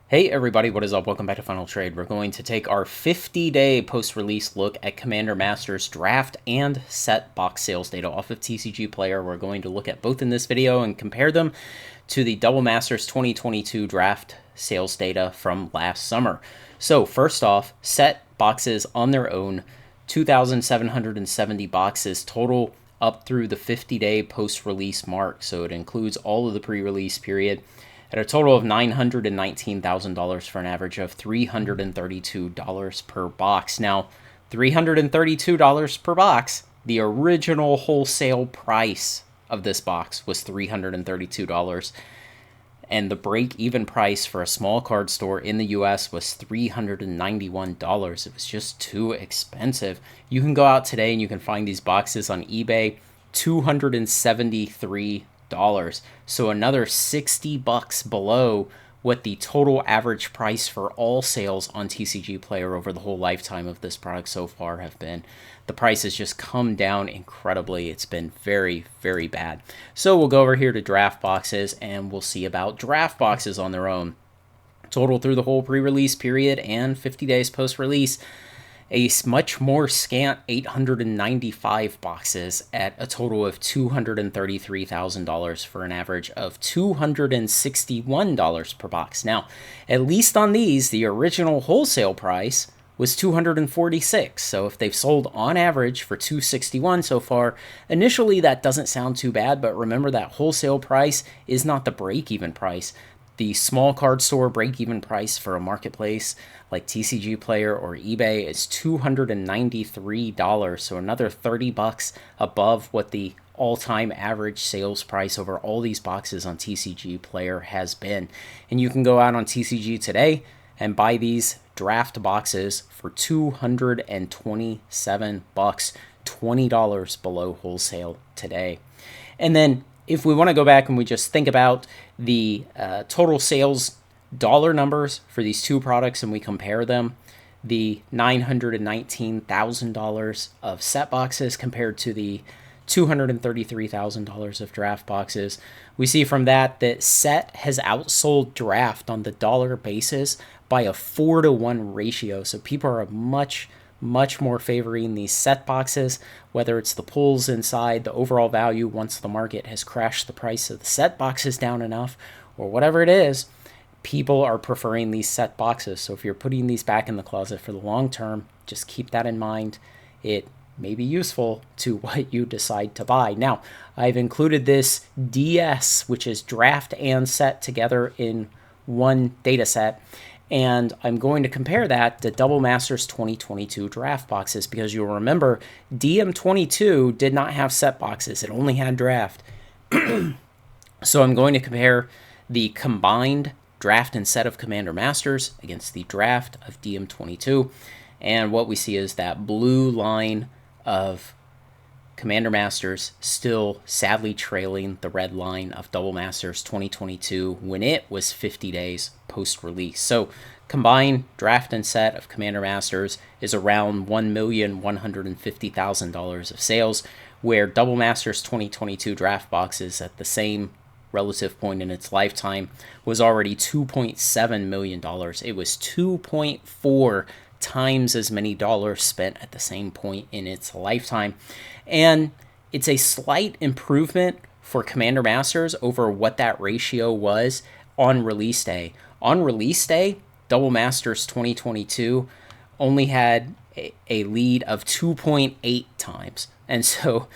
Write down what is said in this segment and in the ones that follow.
Hey everybody, what is up? Welcome back to Final Trade. We're going to take our 50-day post-release look at Commander Masters draft and set box sales data off of TCG Player. We're going to look at both in this video and compare them to the Double Masters 2022 draft sales data from last summer. So first off, set boxes on their own, 2,770 boxes total up through the 50-day post-release mark. So it includes all of the pre-release period at a total of $919,000 for an average of $332 per box. Now, $332 per box, the original wholesale price of this box was $332, and the break-even price for a small card store in the US was $391. It was just too expensive. You can go out today and you can find these boxes on eBay, $273. So another $60 below what the total average price for all sales on TCG Player over the whole lifetime of this product so far have been. The price has just come down incredibly. It's been very, very bad. So we'll go over here to draft boxes and we'll see about draft boxes on their own. Total through the whole pre-release period and 50 days post-release, a much more scant 895 boxes at a total of $233,000 for an average of $261 per box. Now, at least on these, the original wholesale price was $246. So if they've sold on average for $261 so far, initially that doesn't sound too bad, but remember that wholesale price is not the break-even price. The small card store break-even price for a marketplace like TCG Player or eBay is $293, so another $30 above what the all-time average sales price over all these boxes on TCG Player has been. And you can go out on TCG today and buy these draft boxes for $227, $20 below wholesale today. And then if we want to go back and we just think about the total sales dollar numbers for these two products and we compare them, the $919,000 of set boxes compared to the $233,000 of draft boxes, we see from that set has outsold draft on the dollar basis by a 4-to-1 ratio. So people are much more favoring these set boxes, whether it's the pulls inside, the overall value once the market has crashed the price of the set boxes down enough, or whatever it is, people are preferring these set boxes. So if you're putting these back in the closet for the long term, just keep that in mind. It may be useful to what you decide to buy. Now, I've included this DS, which is draft and set together in one data set. And I'm going to compare that to Double Masters 2022 draft boxes because you'll remember DM22 did not have set boxes. It only had draft. So I'm going to compare the combined draft and set of Commander Masters against the draft of DM22. And what we see is that blue line of Commander Masters still sadly trailing the red line of Double Masters 2022 when it was 50 days post-release. So combined draft and set of Commander Masters is around $1,150,000 of sales, where Double Masters 2022 draft boxes at the same relative point in its lifetime was already $2.7 million. It was 2.4 times as many dollars spent at the same point in its lifetime. And it's a slight improvement for Commander Masters over what that ratio was on release day. On release day, Double Masters 2022 only had a lead of 2.8 times. And so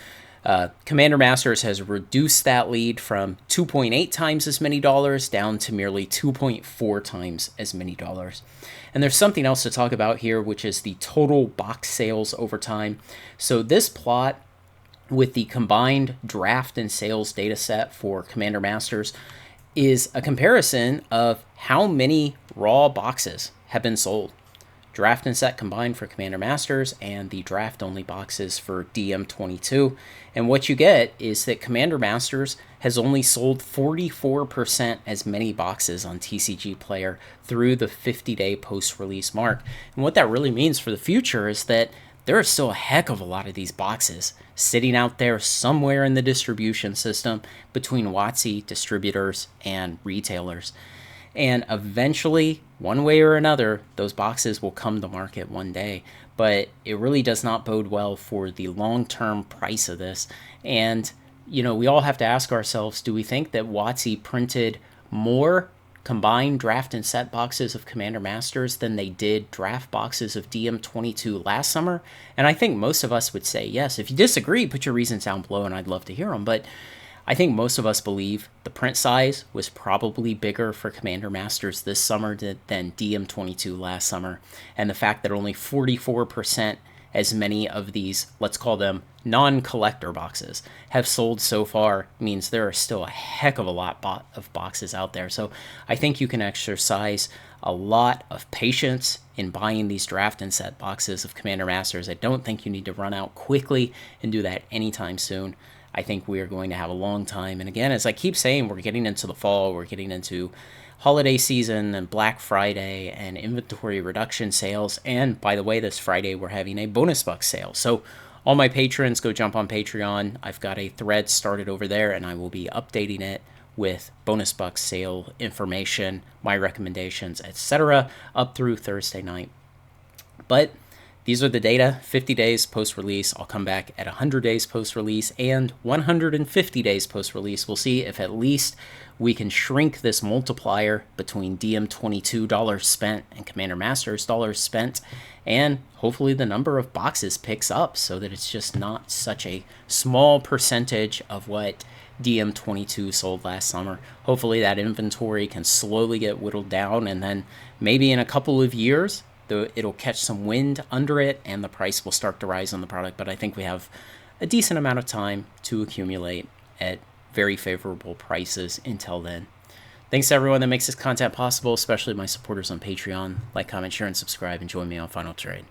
Commander Masters has reduced that lead from 2.8 times as many dollars down to merely 2.4 times as many dollars. And there's something else to talk about here, which is the total box sales over time. So this plot with the combined draft and sales data set for Commander Masters is a comparison of how many raw boxes have been sold. Draft and set combined for Commander Masters and the draft-only boxes for DM22. And what you get is that Commander Masters has only sold 44% as many boxes on TCG Player through the 50-day post-release mark. And what that really means for the future is that there are still a heck of a lot of these boxes sitting out there somewhere in the distribution system between WotC distributors and retailers. And eventually, one way or another, those boxes will come to market one day. But it really does not bode well for the long term price of this. And, we all have to ask ourselves, do we think that WotC printed more combined draft and set boxes of Commander Masters than they did draft boxes of DM22 last summer? And I think most of us would say yes. If you disagree, put your reasons down below and I'd love to hear them. But I think most of us believe the print size was probably bigger for Commander Masters this summer than DM22 last summer. And the fact that only 44% as many of these, let's call them non-collector boxes, have sold so far means there are still a heck of a lot of boxes out there. So I think you can exercise a lot of patience in buying these draft and set boxes of Commander Masters. I don't think you need to run out quickly and do that anytime soon. I think we are going to have a long time. And again, as I keep saying, we're getting into the fall, we're getting into holiday season and Black Friday and inventory reduction sales. And by the way, this Friday we're having a bonus buck sale. So all my patrons, go jump on Patreon. I've got a thread started over there and I will be updating it with bonus buck sale information, my recommendations, etc. up through Thursday night. But these are the data, 50 days post-release. I'll come back at 100 days post-release and 150 days post-release. We'll see if at least we can shrink this multiplier between DM22 dollars spent and Commander Masters dollars spent, and hopefully the number of boxes picks up so that it's just not such a small percentage of what DM22 sold last summer. Hopefully that inventory can slowly get whittled down, and then maybe in a couple of years, it'll catch some wind under it and the price will start to rise on the product. But I think we have a decent amount of time to accumulate at very favorable prices until then. Thanks to everyone that makes this content possible, especially my supporters on Patreon. Like, comment, share, and subscribe, and join me on Final Trade.